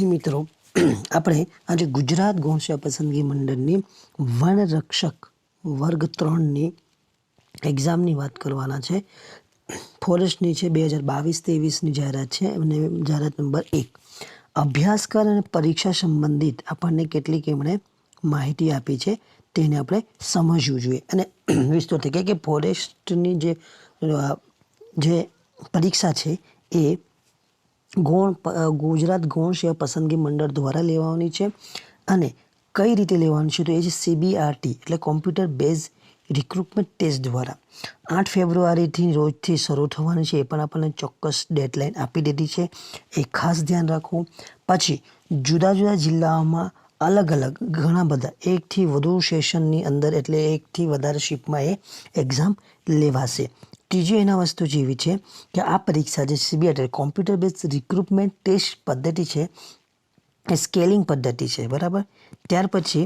વિદ્યાર્થી મિત્રો, આપણે આજે ગુજરાત ગૌણ સેવા પસંદગી મંડળની વનરક્ષક વર્ગ 3ની એક્ઝામની વાત કરવાના છે. ફોરેસ્ટની છે 2022-23ની જાહેરાત છે અને જાહેરાત નંબર 1. અભ્યાસક્રમ અને પરીક્ષા સંબંધિત આપણને કેટલીક એમણે માહિતી આપી છે તેને આપણે સમજવું જોઈએ અને વિસ્તૃત કે ફોરેસ્ટની જે પરીક્ષા છે એ ગુજરાત ગૌણ સેવા પસંદગી મંડળ દ્વારા લેવાની છે અને કઈ રીતે લેવાની છે તો એ છે CBRT એટલે કોમ્પ્યુટર બેઝ રિક્રુટમેન્ટ ટેસ્ટ દ્વારા 8 ફેબ્રુઆરીથી રોજથી શરૂ થવાની છે. એ પણ આપણને ચોક્કસ ડેડલાઇન આપી દીધી છે, એ ખાસ ધ્યાન રાખવું. પછી જુદા જુદા જિલ્લાઓમાં અલગ અલગ ઘણા બધા એકથી વધુ સેશનની અંદર એટલે એકથી વધારે શિફ્ટમાં એ એક્ઝામ લેવાશે. ત્રીજી એના વસ્તુ જેવી છે કે આ પરીક્ષા જે CBRT computer base recruitment test પદ્ધતિ છે એ સ્કેલિંગ પદ્ધતિ છે, બરાબર. ત્યાર પછી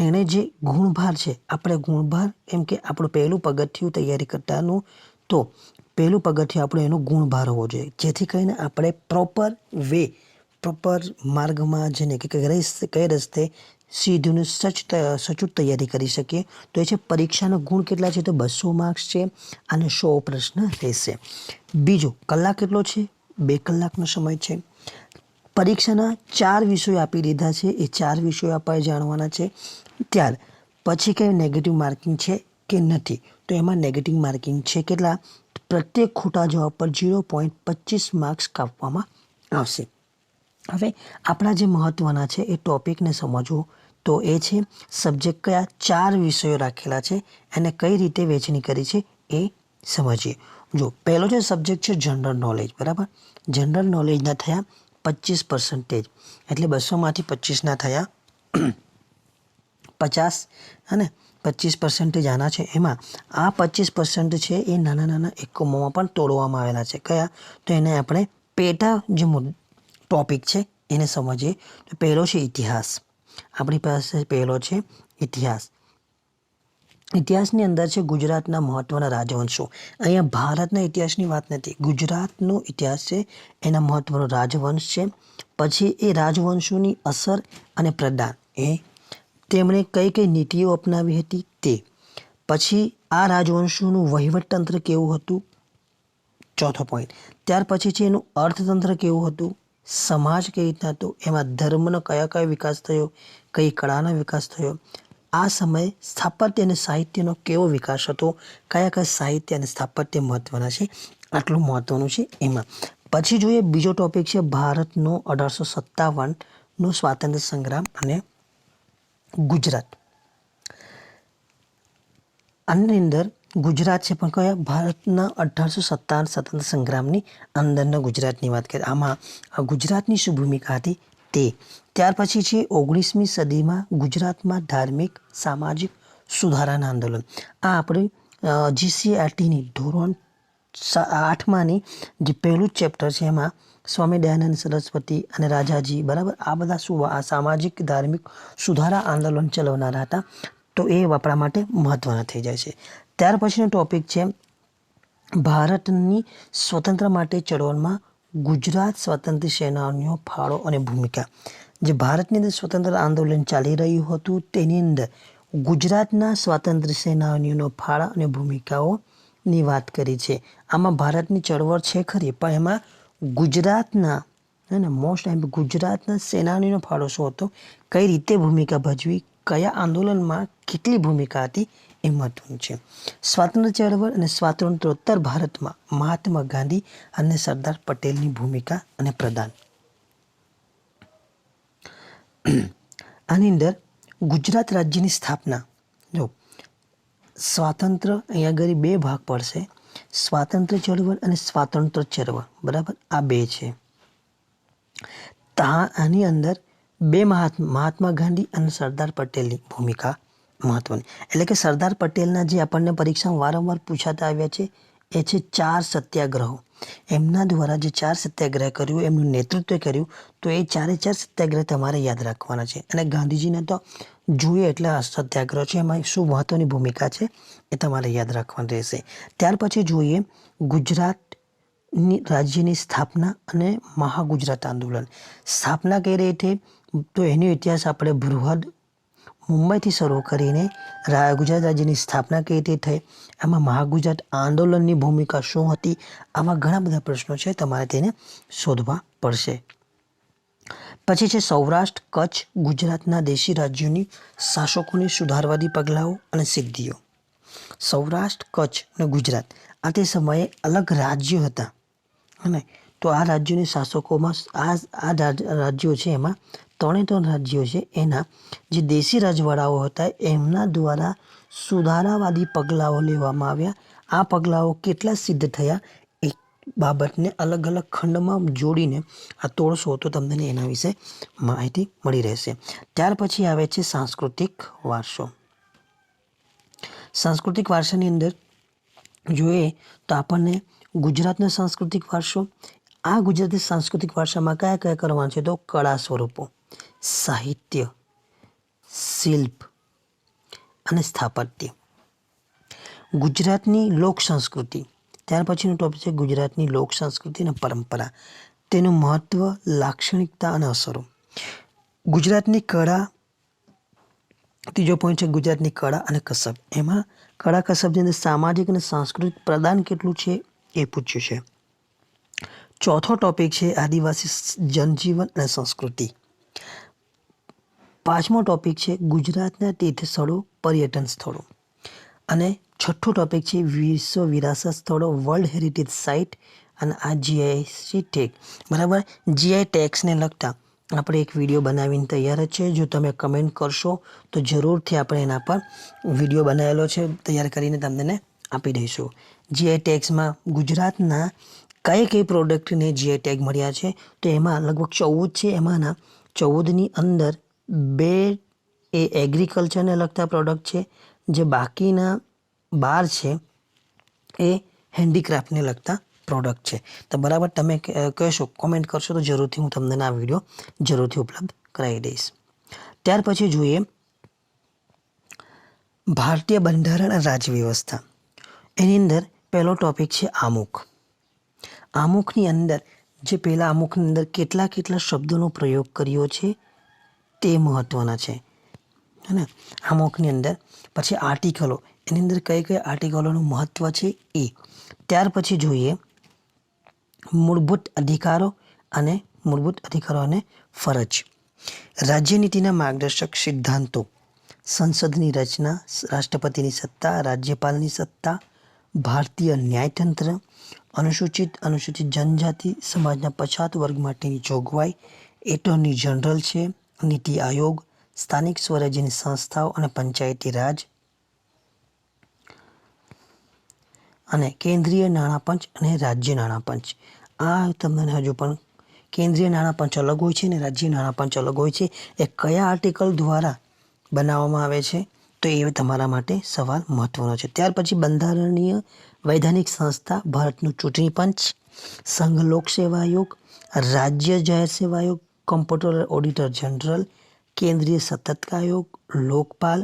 એણે જે ગુણભાર છે, આપણે ગુણભાર એમ કે આપણું પહેલું પગથિયું તૈયારી કરતાનું તો પહેલું પગથિયું આપણું એનો ગુણભાર હોવો જોઈએ, જેથી કરીને આપણે પ્રોપર માર્ગમાં જઈને કે કઈ રસ્તે સીધું સચોટ તૈયારી કરી શકીએ. તો એ છે પરીક્ષાનો ગુણ કેટલા છે તો 200 માર્ક્સ છે અને 100 પ્રશ્ન રહેશે. બીજું કલાક કેટલો છે, 2 કલાકનો સમય છે. પરીક્ષાના 4 વિષયો આપી દીધા છે, એ 4 વિષયો આપણે જાણવાના છે. ત્યાર પછી કંઈ નેગેટિવ માર્કિંગ છે કે નથી તો એમાં નેગેટિવ માર્કિંગ છે કેટલા, પ્રત્યેક ખોટા જવાબ પર 0.25 માર્ક્સ કાપવામાં આવશે. હવે આપણા જે મહત્ત્વના છે એ ટોપિકને સમજવું તો એ છે સબ્જેક્ટ કયા 4 વિષયો રાખેલા છે એને કઈ રીતે વહેંચણી કરી છે એ સમજીએ. જો પહેલો જે સબ્જેક્ટ છે જનરલ નોલેજ, બરાબર. જનરલ નોલેજના થયા 25% એટલે 200માંથી 25 ના થયા 50 અને 25% આના છે. એમાં આ 25% છે એ નાના નાના એકમોમાં પણ તોડવામાં આવેલા છે. કયા તો એને આપણે પેટા જે ટોપિક છે એને સમજીએ. તો પહેલો છે ઇતિહાસ. આપણી પાસે પહેલો છે ઇતિહાસ. ઇતિહાસની અંદર છે ગુજરાતના મહત્ત્વના રાજવંશો. અહીંયા ભારતના ઇતિહાસની વાત નથી, ગુજરાતનો ઇતિહાસ છે, એના મહત્ત્વનો રાજવંશ છે. પછી એ રાજવંશોની અસર અને પ્રદાન એ તેમણે કઈ કઈ નીતિઓ અપનાવી હતી તે. પછી આ રાજવંશોનું વહીવટતંત્ર કેવું હતું, ચોથો પોઈન્ટ. ત્યાર પછી છે એનું અર્થતંત્ર કેવું હતું, સમાજ કઈ રીતના હતો, એમાં ધર્મનો કયા વિકાસ થયો, કઈ કળાનો વિકાસ થયો, આ સમયે સ્થાપત્ય અને સાહિત્યનો કેવો વિકાસ હતો, કયા સાહિત્ય અને સ્થાપત્ય મહત્ત્વના છે, આટલું મહત્ત્વનું છે એમાં. પછી જોઈએ બીજો ટોપિક છે ભારતનો 1857નો સ્વાતંત્ર્ય સંગ્રામ અને ગુજરાત. આની અંદર ગુજરાત છે પણ કયા ભારતના 1857 સ્વતંત્ર સંગ્રામની અંદરના ગુજરાતની વાત કરીએ. આમાં ગુજરાતની શું ભૂમિકા હતી તે. ત્યાર પછી છે 19મી સદીમાં ગુજરાતમાં ધાર્મિક સામાજિક સુધારાના આંદોલન. આ આપણી GCRTની ધોરણ 8માંની જે પહેલું જ ચેપ્ટર છે એમાં સ્વામી દયાનંદ સરસ્વતી અને રાજાજી, બરાબર, આ બધા આ સામાજિક ધાર્મિક સુધારા આંદોલન ચલાવનારા હતા. તો એ આપણા માટે મહત્ત્વના થઈ જાય છે. ત્યાર પછીનો ટોપિક છે ભારતની સ્વતંત્ર માટે ચળવળમાં ગુજરાત સ્વાતંત્ર્ય સેનાનીઓ ફાળો અને ભૂમિકા. જે ભારતની અંદર સ્વતંત્ર આંદોલન ચાલી રહ્યું હતું તેની અંદર ગુજરાતના સ્વાતંત્ર્ય સેનાનીઓનો ફાળા અને ભૂમિકાઓની વાત કરી છે. આમાં ભારતની ચળવળ છે ખરી પણ એમાં ગુજરાતના ગુજરાતના સેનાનીનો ફાળો શું હતો, કઈ રીતે ભૂમિકા ભજવી, કયા આંદોલનમાં કેટલી ભૂમિકા હતી એ મહત્વનું છે. સ્વાતંત્ર્ય ચળવળ અને સ્વાતંત્ર્યોત્તર ભારતમાં મહાત્મા ગાંધી અને સરદાર પટેલની ભૂમિકા અને પ્રદાન. આની અંદર ગુજરાત રાજ્યની સ્થાપના. જો સ્વાતંત્ર્ય અહીંયા આગળ 2 ભાગ પડશે, સ્વાતંત્ર્ય ચળવળ અને સ્વાતંત્ર્ય ચળવળ, બરાબર, આ 2 છે. આની અંદર 2 મહાત્મા ગાંધી અને સરદાર પટેલની ભૂમિકા મહત્વની. એટલે કે સરદાર પટેલના જે આપણને પરીક્ષામાં વારંવાર પૂછાતા આવ્યા છે એ છે 4 સત્યાગ્રહો. એમના દ્વારા જે 4 સત્યાગ્રહ કર્યું, એમનું નેતૃત્વ કર્યું, તો એ 4 સત્યાગ્રહ તમારે યાદ રાખવાના છે. અને ગાંધીજીને તો જોઈએ એટલે સત્યાગ્રહ છે, એમાં શું મહત્વની ભૂમિકા છે એ તમારે યાદ રાખવાની રહેશે. ત્યાર પછી જોઈએ ગુજરાત રાજ્યની સ્થાપના અને મહાગુજરાત આંદોલન. સ્થાપના કઈ રહી હતી તો એનો ઇતિહાસ આપણે બૃહદ મુંબઈથી શરૂ કરીને ગુજરાત રાજ્યની સ્થાપના કઈ રીતે થઈ, એમાં મહાગુજરાત આંદોલનની ભૂમિકા શું હતી, આમાં ઘણા બધા પ્રશ્નો છે, તમારે તેને શોધવા પડશે. પછી છે સૌરાષ્ટ્ર, કચ્છ, ગુજરાતના દેશી રાજ્યોની શાસકોની સુધારવાદી પગલાઓ અને સિદ્ધિઓ. સૌરાષ્ટ્ર, કચ્છ અને ગુજરાત આ તે સમયે અલગ રાજ્યો હતા, અને તો આ રાજ્યોની શાસકોમાં આ રાજ્યો છે, એમાં 3 રાજ્યો છે, એના જે દેશી રાજવાડાઓ હતા એમના દ્વારા સુધારાવાદી પગલાઓ લેવામાં આવ્યા. આ પગલાઓ કેટલા સિદ્ધ થયા એ બાબતને અલગ અલગ ખંડમાં જોડીને આ તોડશો તો તમને એના વિશે માહિતી મળી રહેશે. ત્યાર પછી આવે છે સાંસ્કૃતિક વારસો. સાંસ્કૃતિક વારસાની અંદર જોઈએ તો આપણને ગુજરાતનો સાંસ્કૃતિક વારસો, આ ગુજરાતી સાંસ્કૃતિક વારસામાં કયા કયા કરવાના છે તો કળા સ્વરૂપો, સાહિત્ય, શિલ્પ અને સ્થાપત્ય. ગુજરાતની લોક સંસ્કૃતિ, ત્યાર પછીનો ટોપિક છે ગુજરાતની લોક સંસ્કૃતિ અને પરંપરા, તેનું મહત્વ, લાક્ષણિકતા અને અસરો. ગુજરાતની કળા, ત્રીજો પોઈન્ટ છે ગુજરાતની કળા અને કસબ. એમાં કળા કસબની અંદર સામાજિક અને સાંસ્કૃતિક પ્રદાન કેટલું છે એ પૂછ્યું છે. ચોથો ટોપિક છે આદિવાસી જનજીવન અને સંસ્કૃતિ. પાંચમો ટોપિક છે ગુજરાતના તીર્થ સ્થળો, પર્યટન સ્થળો. અને છઠ્ઠો ટોપિક છે વિશ્વ વિરાસત સ્થળો, વર્લ્ડ હેરિટેજ સાઇટ. અને આ જીઆઈસી ટેગ, બરાબર, જીઆઈ ટેગ્સને લગતા આપણે એક વિડીયો બનાવીને તૈયાર જ છે. જો તમે કમેન્ટ કરશો તો જરૂરથી આપણે એના પર વિડીયો બનાવેલો છે, તૈયાર કરીને તમને આપી દઈશું. જીઆઈ ટેગ્સમાં ગુજરાતના કઈ પ્રોડક્ટને જીઆઈ ટેગ મળ્યા છે તો એમાં લગભગ 14 છે. એમાંના 14ની અંદર 2 એ એગ્રીકલ્ચરને લગતા પ્રોડક્ટ છે, જે બાકીના 12 છે એ હેન્ડીક્રાફ્ટને લગતા પ્રોડક્ટ છે. તો બરાબર તમે કહેશો, કોમેન્ટ કરશો તો જરૂરથી હું તમને આ વિડીયો જરૂરથી ઉપલબ્ધ કરાવી દઈશ. ત્યાર પછી જોઈએ ભારતીય બંધારણ અને રાજ્યવ્યવસ્થા. એની અંદર પહેલો ટોપિક છે આમુખ. આમુખની અંદર જે પહેલા આમુખની અંદર કેટલા શબ્દોનો પ્રયોગ કર્યો છે તે મહત્વના છે, હે ને, આમુખની અંદર. પછી આર્ટિકલો, એની અંદર કઈ આર્ટિકલોનું મહત્વ છે એ. ત્યાર પછી જોઈએ મૂળભૂત અધિકારો અને ફરજ. રાજ્યનીતિના માર્ગદર્શક સિદ્ધાંતો, સંસદની રચના, રાષ્ટ્રપતિની સત્તા, રાજ્યપાલની સત્તા, ભારતીય ન્યાયતંત્ર, અનુસૂચિત જનજાતિ સમાજના પછાત વર્ગ માટેની જોગવાઈ, એટર્ની જનરલ છે, નીતિ આયોગ, સ્થાનિક સ્વરાજ્યની સંસ્થાઓ અને પંચાયતી રાજ, અને કેન્દ્રીય નાણાપંચ અને રાજ્ય નાણાપંચ. આ તમને હજુ પણ કેન્દ્રીય નાણાપંચ અલગ હોય છે અને રાજ્ય નાણાપંચ અલગ હોય છે. એ કયા આર્ટિકલ દ્વારા બનાવવામાં આવે છે તો એ તમારા માટે સવાલ મહત્વનો છે. ત્યાર પછી બંધારણીય વૈધાનિક સંસ્થા, ભારતનું ચૂંટણી પંચ, સંઘ લોક સેવા આયોગ, રાજ્ય જાહેર સેવા આયોગ, કમ્પ્યુટર ઓડિટર જનરલ, કેન્દ્રીય સતત આયોગ, લોકપાલ,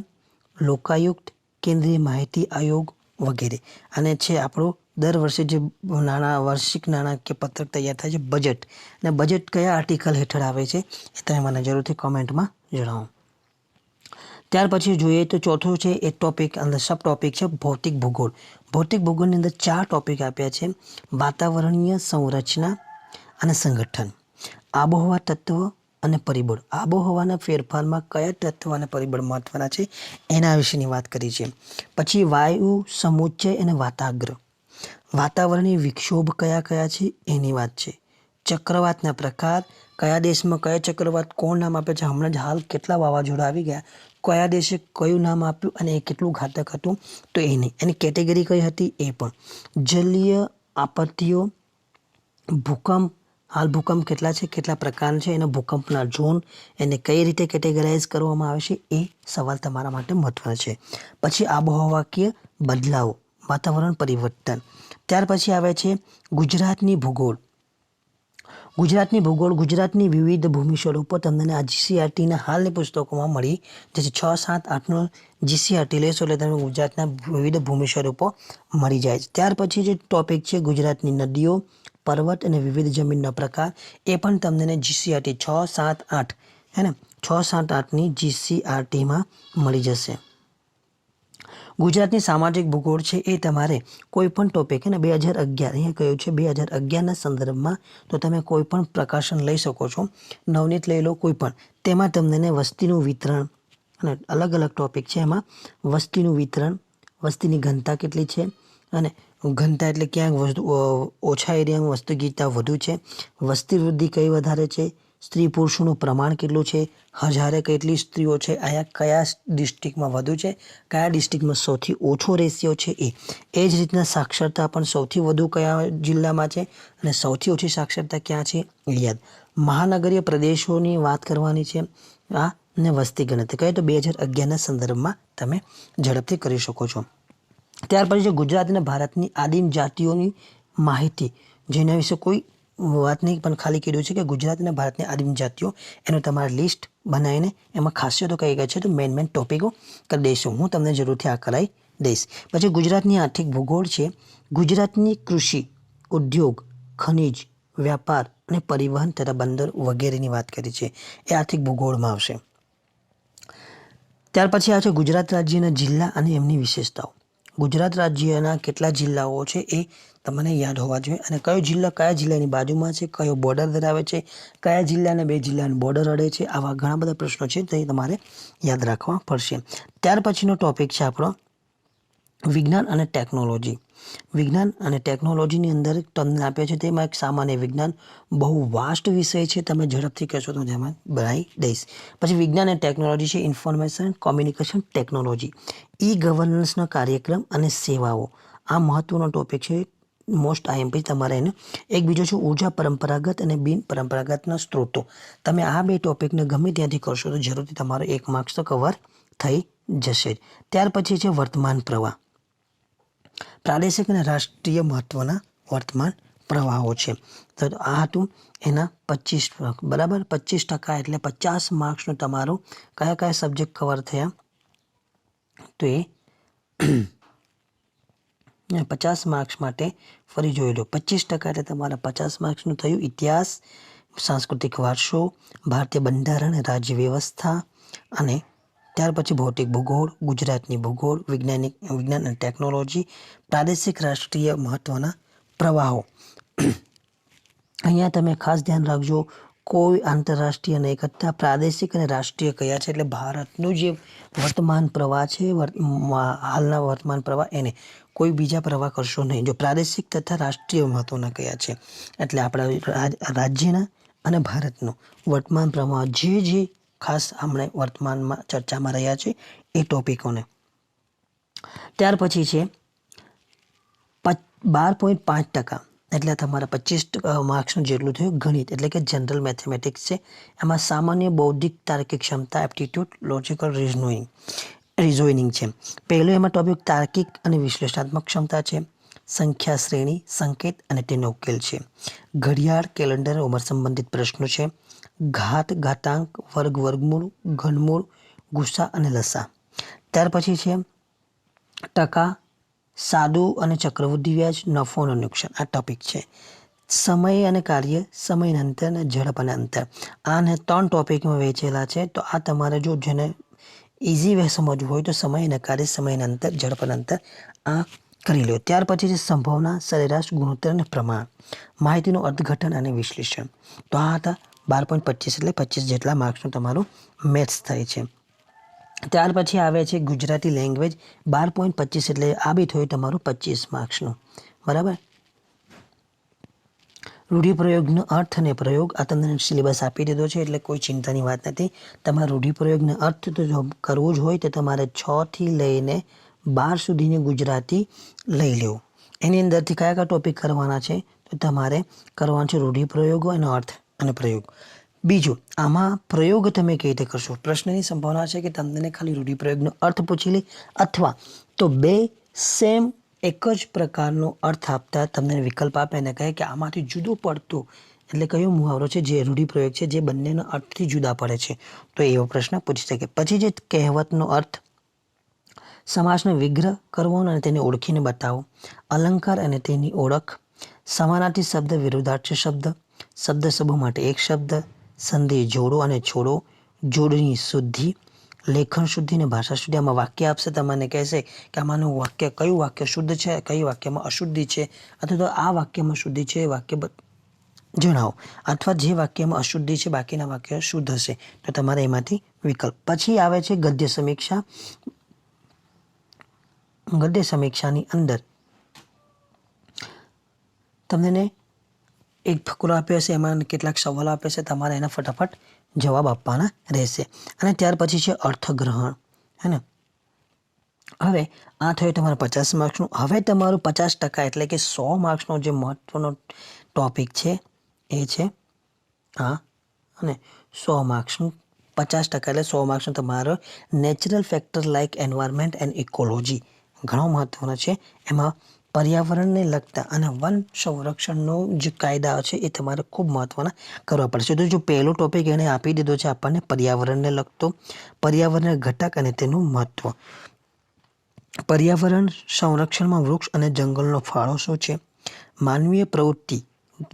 લોકાયુક્ત, કેન્દ્રીય માહિતી આયોગ વગેરે. અને છે આપણો દર વર્ષે જે વાર્ષિક નાણાકીય પત્રક તૈયાર થાય છે બજેટ, અને બજેટ કયા આર્ટિકલ હેઠળ આવે છે એ તમે મને જરૂરથી કોમેન્ટમાં જણાવો. ત્યાર પછી જોઈએ તો ચોથો છે એ ટોપિક અંદર સબ ટોપિક છે ભૌતિક ભૂગોળ. ભૌતિક ભૂગોળની અંદર 4 ટોપિક આપ્યા છે: વાતાવરણીય સંરચના અને સંગઠન, આબોહવા તત્વ અને પરિબળ. આબોહવાના ફેરફારમાં કયા તત્વ અને પરિબળ મહત્વના છે એના વિશેની વાત કરી છે. પછી વાયુ સમુચ્ચય અને વાતાગ્ર, વાતાવરણીય વિક્ષોભ કયા છે એની વાત છે. ચક્રવાતના પ્રકાર, કયા દેશમાં કયા ચક્રવાત કોણ નામ આપે છે, હમણાં જ હાલ કેટલા વાવાઝોડા આવી ગયા, કયા દેશે કયું નામ આપ્યું અને એ કેટલું ઘાતક હતું તો એની કેટેગરી કઈ હતી એ પણ. જલીય આપત્તિઓ, ભૂકંપ, હાલ ભૂકંપ કેટલા છે, કેટલા પ્રકાર છે, એના ભૂકંપના ઝોન, એને કઈ રીતે કેટેગરાઇઝ કરવામાં આવે છે એ સવાલ તમારા માટે મહત્વનો છે. પછી આબોહવાકીય બદલાવો, વાતાવરણ પરિવર્તન. ત્યાર પછી આવે છે ગુજરાતની ભૂગોળ. ગુજરાતની વિવિધ ભૂમિ સ્વરૂપો તમને આ જીસીઆરટીના હાલની પુસ્તકોમાં મળી જશે. 6, 7, 8નો જીસીઆરટી લેશો એટલે તમને ગુજરાતના વિવિધ ભૂમિ સ્વરૂપો મળી જાય છે. ત્યાર પછી જે ટોપિક છે ગુજરાતની નદીઓ, પર્વત અને વિવિધ જમીનનો પ્રકાર, એ પણ તમને જીસીઆરટી 6, 7, 8 હે ને 6, 7, 8ની જીસીઆરટીમાં મળી જશે. ગુજરાતની સામાજિક ભૂગોળ છે એ તમારે કોઈ પણ ટોપિક ને 2011 અહીંયા કહ્યું છે 2011ના સંદર્ભમાં, તો તમે કોઈ પણ પ્રકાશન લઈ શકો છો, નવનીત લઈ લો કોઈ પણ, તેમાં તમને વસ્તીનું વિતરણ અને અલગ અલગ ટોપિક છે, એમાં વસ્તીનું વિતરણ, વસ્તીની ઘનતા કેટલી છે અને ઘનતા એટલે ક્યાંક ઓછા એરિયામાં વસ્તી ગીતા વધુ છે, વસ્તી વૃદ્ધિ કઈ વધારે છે, સ્ત્રી પુરુષોનું પ્રમાણ કેટલું છે, હજારે કેટલી સ્ત્રીઓ છે, અહીંયા કયા ડિસ્ટ્રિક્ટમાં વધુ છે, કયા ડિસ્ટ્રિક્ટમાં સૌથી ઓછો રેશિયો છે, એ જ રીતના સાક્ષરતા પણ સૌથી વધુ કયા જિલ્લામાં છે અને સૌથી ઓછી સાક્ષરતા ક્યાં છે એ યાદ. મહાનગરીય પ્રદેશોની વાત કરવાની છે આ ને વસ્તી ગણતરી કહે તો 2011ના સંદર્ભમાં તમે ઝડપથી કરી શકો છો. ત્યાર પછી છે ગુજરાત અને ભારતની આદિમ જાતિઓની માહિતી, જેના વિશે કોઈ વાત નહીં પણ ખાલી કીધું છે કે ગુજરાત અને ભારતની આદિમ જાતિઓ, એનું તમારે લિસ્ટ બનાવીને એમાં ખાસિયતો કઈ કઈ છે તો મેન ટોપિકો કરી દઈશું. હું તમને જરૂરથી આ કરાવી દઈશ. પછી ગુજરાતની આર્થિક ભૂગોળ છે. ગુજરાતની કૃષિ, ઉદ્યોગ, ખનિજ, વ્યાપાર અને પરિવહન તથા બંદર વગેરેની વાત કરી છે, એ આર્થિક ભૂગોળમાં આવશે. ત્યાર પછી આવે છે ગુજરાત રાજ્યના જિલ્લા અને એમની વિશેષતાઓ. ગુજરાત રાજ્યના કેટલા જિલ્લાઓ છે એ તમને યાદ હોવા જોઈએ, અને કયો જિલ્લો કયા જિલ્લાની બાજુમાં છે, કયો બોર્ડર ધરાવે છે, કયા જિલ્લાને 2 જિલ્લાની બોર્ડર અડે છે, આવા ઘણા બધા પ્રશ્નો છે તે તમારે યાદ રાખવા પડશે. ત્યાર પછીનો ટોપિક છે આપણો વિજ્ઞાન અને ટેકનોલોજી. વિજ્ઞાન અને ટેકનોલોજીની અંદર તમને આપ્યા છે તેમાં એક સામાન્ય વિજ્ઞાન, બહુ વાસ્ટ વિષય છે, તમે ઝડપથી કહેશો તો તેમાં બનાવી દઈશ. પછી વિજ્ઞાન અને ટેકનોલોજી છે ઇન્ફોર્મેશન કોમ્યુનિકેશન ટેકનોલોજી, ઈ ગવર્નન્સનો કાર્યક્રમ અને સેવાઓ, આ મહત્વનો ટોપિક છે, મોસ્ટ આઈએમપી તમારે એને. એક બીજો છે ઉર્જા પરંપરાગત અને બિન પરંપરાગતના સ્ત્રોતો. તમે આ 2 ટોપિકને ગમે ત્યાંથી કરશો તો જરૂરથી તમારો 1 માર્ક્સ તો કવર થઈ જશે. ત્યાર પછી છે વર્તમાન પ્રવાહ, પ્રાદેશિક અને રાષ્ટ્રીય મહત્વના વર્તમાન પ્રવાહો છે. તો આ હતું એના 25 બરાબર, 25% એટલે 50 માર્ક્સનું તમારું કયા કયા સબ્જેક્ટ કવર થયા તો એ 50 માર્ક્સ માટે ફરી જોઈ લો. 25% એટલે તમારા 50 માર્ક્સનું થયું ઇતિહાસ, સાંસ્કૃતિક વારસો, ભારતીય બંધારણ, રાજ્ય વ્યવસ્થા, અને ત્યાર પછી ભૌતિક ભૂગોળ, ગુજરાતની ભૂગોળ, વિજ્ઞાન અને ટેકનોલોજી, પ્રાદેશિક રાષ્ટ્રીય મહત્વના પ્રવાહો. અહીંયા તમે ખાસ ધ્યાન રાખજો, કોઈ આંતરરાષ્ટ્રીય નહીં કરતા, પ્રાદેશિક અને રાષ્ટ્રીય કયા છે, એટલે ભારતનું જે વર્તમાન પ્રવાહ છે, હાલના વર્તમાન પ્રવાહ, એને કોઈ બીજા પ્રવાહ કરશો નહીં. જો પ્રાદેશિક તથા રાષ્ટ્રીય મહત્વના કયા છે, એટલે આપણા રાજ્યના અને ભારતનું વર્તમાન પ્રવાહ જે ખાસ આપણે વર્તમાનમાં ચર્ચામાં રહ્યા છે એ ટોપિકોને. ત્યાર પછી છે 12.5%, એટલે તમારા 25 માર્ક્સનું જેટલું થયું ગણિત, એટલે કે જનરલ મેથેમેટિક્સ છે. એમાં સામાન્ય બૌદ્ધિક તાર્કિક ક્ષમતા, એપ્ટિટ્યૂડ, લોજિકલ રિઝોનિંગ છે. પહેલો એમાં ટોપિક તાર્કિક અને વિશ્લેષણાત્મક ક્ષમતા છે. સંખ્યા શ્રેણી, સંકેત અને તેનો ઉકેલ છે. ઘડિયાળ, કેલેન્ડર, ઉંમર સંબંધિત પ્રશ્નો છે. ઘાત, ઘાતાંક, વર્ગ, વર્ગમૂળ, ઘનમૂળ, ગુસા અને લસા. ત્યાર પછી છે ટકા, સાદું અને ચક્રવૃદ્ધિ વ્યાજ, નફો અને નુકસાન, આ ટોપિક છે. સમય અને કાર્ય, સમયના અંતર અને ઝડપ અને અંતર, આને 3 ટોપિકમાં વહેંચેલા છે. તો આ તમારે જો જેને ઇઝી વે સમજવું હોય તો સમય અને કાર્ય, સમયના અંતર, ઝડપ અને અંતર આ કરી લો. ત્યાર પછી છે સંભાવના, સરેરાશ, ગુણોત્તર અને પ્રમાણ, માહિતીનું અર્થઘટન અને વિશ્લેષણ. તો આ હતા 12.25 એટલે 25 જેટલા માર્ક્સનું તમારું મેથ્સ થાય છે. ત્યાર પછી આવે છે ગુજરાતી લેંગ્વેજ, 12.25 એટલે આ બી થયું તમારું 25 માર્ક્સનું, બરાબર. રૂઢિપ્રયોગનો અર્થ અને પ્રયોગ, આ તમને સિલેબસ આપી દીધો છે એટલે કોઈ ચિંતાની વાત નથી. તમારે રૂઢિપ્રયોગનો અર્થ તો જો કરવો જ હોય તો તમારે 6 થી લઈને 12 સુધીની ગુજરાતી લઈ લો. એની અંદરથી કયા કયા ટોપિક કરવાના છે તો તમારે કરવાનો છે રૂઢિપ્રયોગો એનો અર્થ અને પ્રયોગ. બીજું, આમાં પ્રયોગ તમે કઈ રીતે કરશો, પ્રશ્નની સંભાવના છે કે તમને ખાલી રૂઢિપ્રયોગનો અર્થ પૂછી લે, અથવા તો 2 સેમ એક જ પ્રકારનો અર્થ આપતા તમને વિકલ્પ આપે અને કહે કે આમાંથી જુદું પડતું એટલે કયો મુહાવરો છે જે રૂઢિપ્રયોગ છે જે બંનેનો અર્થથી જુદા પડે છે, તો એવો પ્રશ્ન પૂછી શકે. પછી જે કહેવતનો અર્થ, સમાસનો વિગ્રહ કરવો અને તેને ઓળખીને બતાવો, અલંકાર અને તેની ઓળખ, સમાનાર્થી શબ્દ, વિરુદ્ધાર્થી શબ્દ, શબ્દ સમૂહ માટે એક શબ્દ, સંધિ જોડો અને છોડો, જોડની શુદ્ધિ, લેખન શુદ્ધિ અને ભાષા શુદ્ધિ. આમાં વાક્ય આપશે, તમને કહેશે કે આમાંનું વાક્ય કયું વાક્ય શુદ્ધ છે, કયું વાક્યમાં અશુદ્ધિ છે, અથવા તો આ વાક્યમાં શુદ્ધિ છે વાક્ય જણાવો, અથવા જે વાક્યમાં અશુદ્ધિ છે બાકીના વાક્ય શુદ્ધ હશે તો તમારે એમાંથી વિકલ્પ. પછી આવે છે ગદ્ય સમીક્ષા. ગદ્ય સમીક્ષાની અંદર તમને એક ફકરો આપ્યો હશે, એમાં કેટલાક સવાલો આપ્યા છે, તમારે એના ફટાફટ જવાબ આપવાના રહેશે. અને ત્યાર પછી છે અર્થગ્રહણ, હે ને. હવે આ થયું તમારે 50 માર્ક્સનું. હવે તમારું 50% એટલે કે 100 માર્ક્સનો જે મહત્વનો ટોપિક છે એ છે આ, અને 100 માર્ક્સનું 50% એટલે 100 માર્ક્સનું તમારો natural factor like environment and ecology ઘણો મહત્વનો છે. એમાં પર્યાવરણને લગતા અને વન સંરક્ષણનો જે કાયદા છે એ તમારે ખૂબ મહત્વના કરવા પડશે. તો જો પહેલો ટોપિક એણે આપી દીધો છે આપણને પર્યાવરણને લગતો, પર્યાવરણ ઘટક અને તેનું મહત્વ. પર્યાવરણ સંરક્ષણમાં વૃક્ષ અને જંગલનો ફાળો શું છે, માનવીય પ્રવૃત્તિ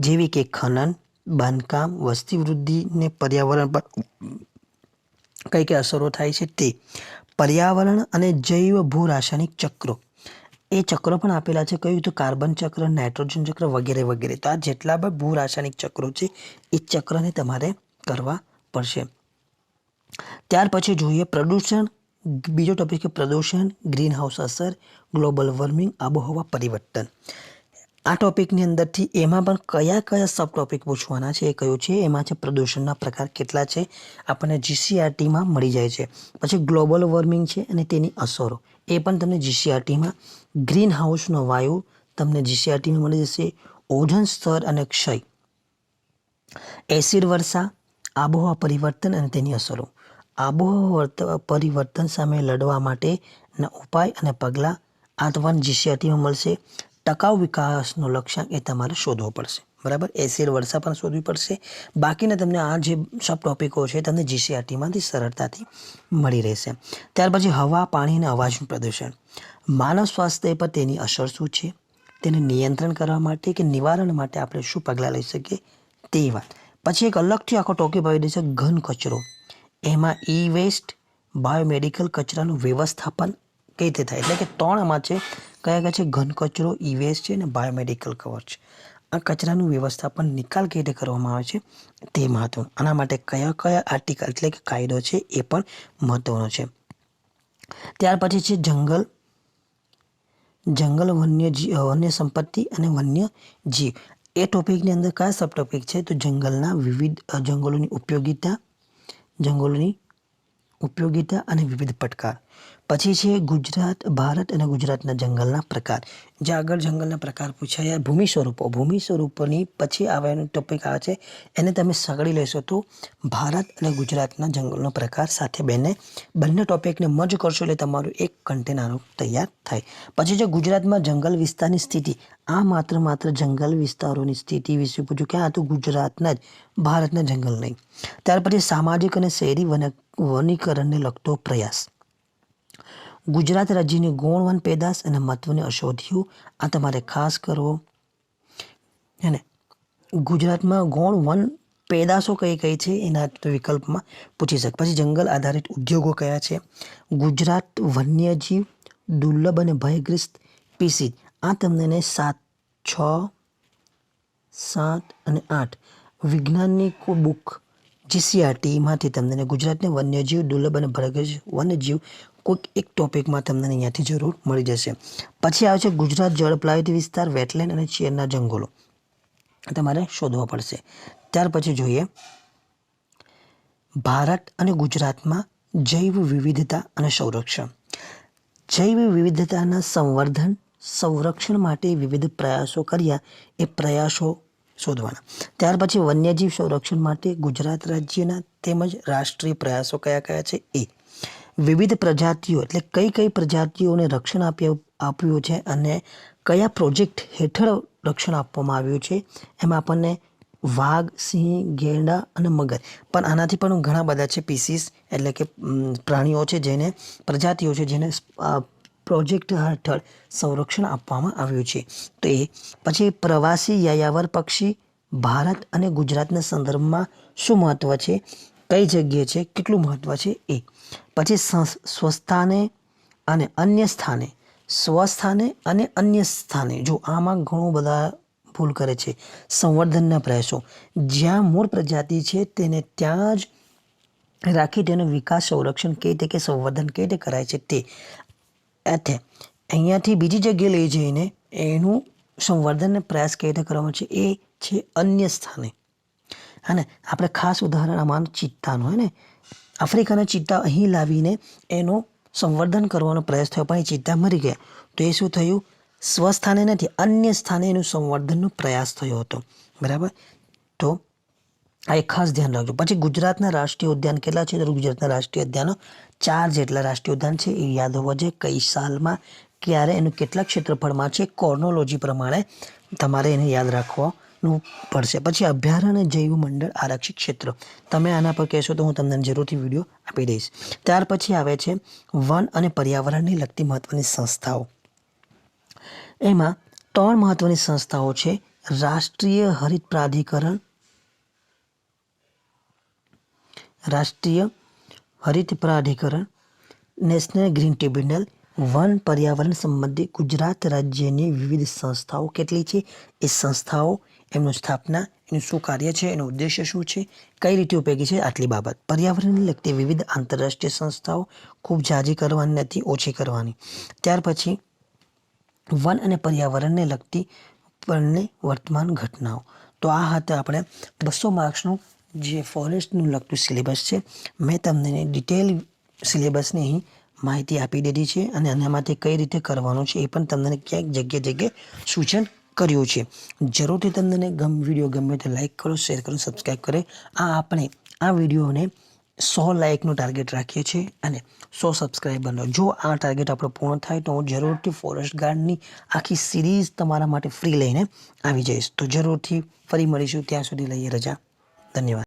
જેવી કે ખનન, બાંધકામ, વસ્તી વૃદ્ધિને પર્યાવરણ પર કઈ કઈ અસરો થાય છે તે, પર્યાવરણ અને જૈવ ભૂ રાસાયણિક ચક્રો, એ ચક્રો પણ આપેલા છે. કયું તો કાર્બન ચક્ર, નાઇટ્રોજન ચક્ર વગેરે વગેરે. તો આ જેટલા પણ ભૂ રાસાયણિક ચક્રો છે એ ચક્રને તમારે કરવા પડશે. ત્યાર પછી જોઈએ પ્રદૂષણ. બીજો ટોપિક છે પ્રદૂષણ, ગ્રીન હાઉસ અસર, ગ્લોબલ વોર્મિંગ, આબોહવા પરિવર્તન. આ ટોપિકની અંદરથી એમાં પણ કયા કયા સબ ટોપિક પૂછવાના છે એ કયું છે, એમાં છે પ્રદૂષણના પ્રકાર કેટલા છે, આપણને જીસીઆરટીમાં મળી જાય છે. પછી ગ્લોબલ વોર્મિંગ છે અને તેની અસરો, એ પણ તમને જીસીઆરટીમાં. ગ્રીન હાઉસનો વાયુ તમને જીસીઆરટીમાં મળી જશે. ઓઝોન સ્તર અને ક્ષય, એસિડ વર્ષા, આબોહવા પરિવર્તન અને તેની અસરો. આબોહવા પરિવર્તન સામે લડવા માટેના ઉપાય અને પગલાં, આ તમને જીસીઆરટીમાં મળશે. ટકાઉ વિકાસનો લક્ષ્યાંક એ તમારે શોધવો પડશે, બરાબર. એસિડ વર્ષા પણ શોધવી પડશે. બાકીના તમને આ જે સબ ટોપિકો છે તમને જીસીઆરટીમાંથી સરળતાથી મળી રહેશે. ત્યાર પછી હવા, પાણી અને અવાજનું પ્રદૂષણ, માનવ સ્વાસ્થ્ય પર તેની અસર શું છે, તેને નિયંત્રણ કરવા માટે કે નિવારણ માટે આપણે શું પગલાં લઈ શકીએ તે વાત. પછી એક અલગથી આખો ટોપિક આવી દે છે ઘન કચરો. એમાં ઈ વેસ્ટ, બાયોમેડિકલ કચરાનું વ્યવસ્થાપન કઈ રીતે થાય, એટલે કે 3 આમાં છે. કયા કયા છે, ઘન કચરો, ઈ વેસ્ટ છે અને બાયોમેડિકલ કવર છે. આ કચરાનું વ્યવસ્થાપન નિકાલ કઈ રીતે કરવામાં આવે છે તે મહત્વનું. આના માટે કયા કયા આર્ટિકલ એટલે કે કાયદો છે એ પણ મહત્વનો છે. ત્યાર પછી છે જંગલ, વન્ય સંપત્તિ અને વન્ય જીવ. એ ટોપિકની અંદર કયા સબ ટોપિક છે તો જંગલના વિવિધ જંગલોની ઉપયોગિતા અને વિવિધ પડકાર. પછી છે ગુજરાત, ભારત અને ગુજરાતના જંગલના પ્રકાર. જે આગળ જંગલના પ્રકાર પૂછાયા. ભૂમિ સ્વરૂપોની પછી આવેલું ટોપિક આવે છે, એને તમે સગડી લેશો તો ભારત અને ગુજરાતના જંગલનો પ્રકાર સાથે બંને ટોપિકને મર્જ કરશો એટલે તમારું એક કન્ટેનર તૈયાર થાય. પછી જે ગુજરાતમાં જંગલ વિસ્તારની સ્થિતિ, આ માત્ર જંગલ વિસ્તારોની સ્થિતિ વિશે પૂછ્યું કે આ તો ગુજરાતના જ, ભારતના જંગલ નહીં. ત્યાર પછી સામાજિક અને શહેરી વનીકરણને લગતો પ્રયાસ, ગુજરાત રાજ્યની ગૌણ વન પેદાશ અને મહત્વની ઔષધિઓ, આ તમારે ખાસ કરવો હે ને. ગુજરાતમાં ગૌણ વન પેદાશો કઈ કઈ છે એના વિકલ્પમાં પૂછી શકે. પછી જંગલ આધારિત ઉદ્યોગો કયા છે, ગુજરાત વન્યજીવ, દુર્લભ અને ભયગ્રસ્ત સ્પીસીઝ, આ તમને 7, 6, 7 અને 8 વિજ્ઞાનની બુક જીસીઆરટીમાંથી તમને ગુજરાતને વન્યજીવ, દુર્લભ અને ભયગ્રસ્ત વન્યજીવ કોઈક એક ટોપિકમાં તમને અહીંયાથી જરૂર મળી જશે. પછી આવે છે ગુજરાત જળ પ્લાવિત વિસ્તાર, વેટલેન્ડ અને ચેરના જંગલો, તમારે શોધવા પડશે. ત્યાર પછી જોઈએ ભારત અને ગુજરાતમાં જૈવ વિવિધતા અને સંરક્ષણ. જૈવ વિવિધતાના સંરક્ષણ માટે વિવિધ પ્રયાસો કર્યા, એ પ્રયાસો શોધવાના. ત્યાર પછી વન્યજીવ સંરક્ષણ માટે ગુજરાત રાજ્યના તેમજ રાષ્ટ્રીય પ્રયાસો કયા કયા છે એ, વિવિધ પ્રજાતિઓ એટલે કઈ પ્રજાતિઓને રક્ષણ આપ્યું છે અને કયા પ્રોજેક્ટ હેઠળ રક્ષણ આપવામાં આવ્યું છે. એમાં આપણને વાઘ, સિંહ, ગેંડા અને મગર, પણ આનાથી પણ ઘણા બધા છે પીસીસ એટલે કે પ્રાણીઓ છે, જેને પ્રજાતિઓ છે જેને પ્રોજેક્ટ હેઠળ સંરક્ષણ આપવામાં આવ્યું છે. તો એ પછી પ્રવાસી યાયાવર પક્ષી ભારત અને ગુજરાતના સંદર્ભમાં શું મહત્ત્વ છે, કઈ જગ્યાએ છે, કેટલું મહત્ત્વ છે એ. પછી સ્વસ્થાને અને અન્ય સ્થાને, સ્વસ્થાને અને અન્ય સ્થાને, જો આમાં ઘણું બધા ભૂલ કરે છે. સંવર્ધનના પ્રયાસો, જ્યાં મૂળ પ્રજાતિ છે તેને ત્યાં જ રાખી તેનો વિકાસ, સંરક્ષણ કઈ રીતે કે સંવર્ધન કઈ રીતે કરાય છે તે. અહીંયાથી બીજી જગ્યાએ લઈ જઈને એનું સંવર્ધનનો પ્રયાસ કઈ રીતે કરવામાં છે એ છે અન્ય સ્થાને. હા ને, આપણે ખાસ ઉદાહરણ આમાં ચિત્તાનું હોય ને, આફ્રિકાના ચિત્તા અહીં લાવીને એનું સંવર્ધન કરવાનો પ્રયાસ થયો, પણ એ ચિત્તા મરી ગયા. તો એ શું થયું, સ્વસ્થાને નથી અન્ય સ્થાને એનું સંવર્ધનનો પ્રયાસ થયો હતો. બરાબર, તો આ એક ખાસ ધ્યાન રાખજો. પછી ગુજરાતના રાષ્ટ્રીય ઉદ્યાન કેટલા છે, તો ગુજરાતના રાષ્ટ્રીય ઉદ્યાનો 4 જેટલા રાષ્ટ્રીય ઉદ્યાન છે. એ યાદ હોવા જોઈએ, કઈ સાલમાં, ક્યારે, એનું કેટલા ક્ષેત્રફળમાં છે, કોર્નોલોજી પ્રમાણે તમારે એને યાદ રાખવાનું પડશે. પછી અભયારણ્ય જૈવ મંડળ આરક્ષિત ક્ષેત્ર, તમે આના પર કહેશો તો હું તમને જરૂરથી વિડીયો આપી દઈશ. ત્યાર પછી આવે છે વન અને પર્યાવરણને લગતી મહત્ત્વની સંસ્થાઓ. એમાં 3 મહત્ત્વની સંસ્થાઓ છે. રાષ્ટ્રીય હરિત પ્રાધિકરણ, નેશનલ ગ્રીન ટ્રિબ્યુનલ, વન પર્યાવરણ સંબંધી ગુજરાત રાજ્યની વિવિધ સંસ્થાઓ કેટલી છે, એ સંસ્થાઓ, એમનું સ્થાપના, એનું શું કાર્ય છે, એનો ઉદ્દેશ્ય શું છે, કઈ રીતે ઉપયોગી છે, આટલી બાબત. પર્યાવરણને લગતી વિવિધ આંતરરાષ્ટ્રીય સંસ્થાઓ, ખૂબ ઝાઝી કરવાની નથી, ઓછી કરવાની. ત્યાર પછી વન અને પર્યાવરણને લગતી વર્તમાન ઘટનાઓ. તો આ હતા આપણે 200 માર્ક્સનું જે ફોરેસ્ટનું લગતું સિલેબસ છે. મેં તમને ડિટેલ સિલેબસની અહીં માહિતી આપી દીધી છે અને આનામાંથી કઈ રીતે કરવાનું છે એ પણ તમને ક્યાંક જગ્યાએ સૂચન કર્યું છે. જરૂરથી તમને વિડીયો ગમે તો લાઇક કરો, શેર કરો, સબસ્ક્રાઈબ કરે. આપણે આ વિડીયોને 100 લાઇકનું ટાર્ગેટ રાખીએ છીએ અને 100 સબસ્ક્રાઈબરનો. જો આ ટાર્ગેટ આપણો પૂર્ણ થાય તો હું જરૂરથી ફોરેસ્ટ ગાર્ડની આખી સિરીઝ તમારા માટે ફ્રી લઈને આવી જઈશ. તો જરૂરથી ફરી મળીશું, ત્યાં સુધી લઈએ રજા. ધન્યવાદ.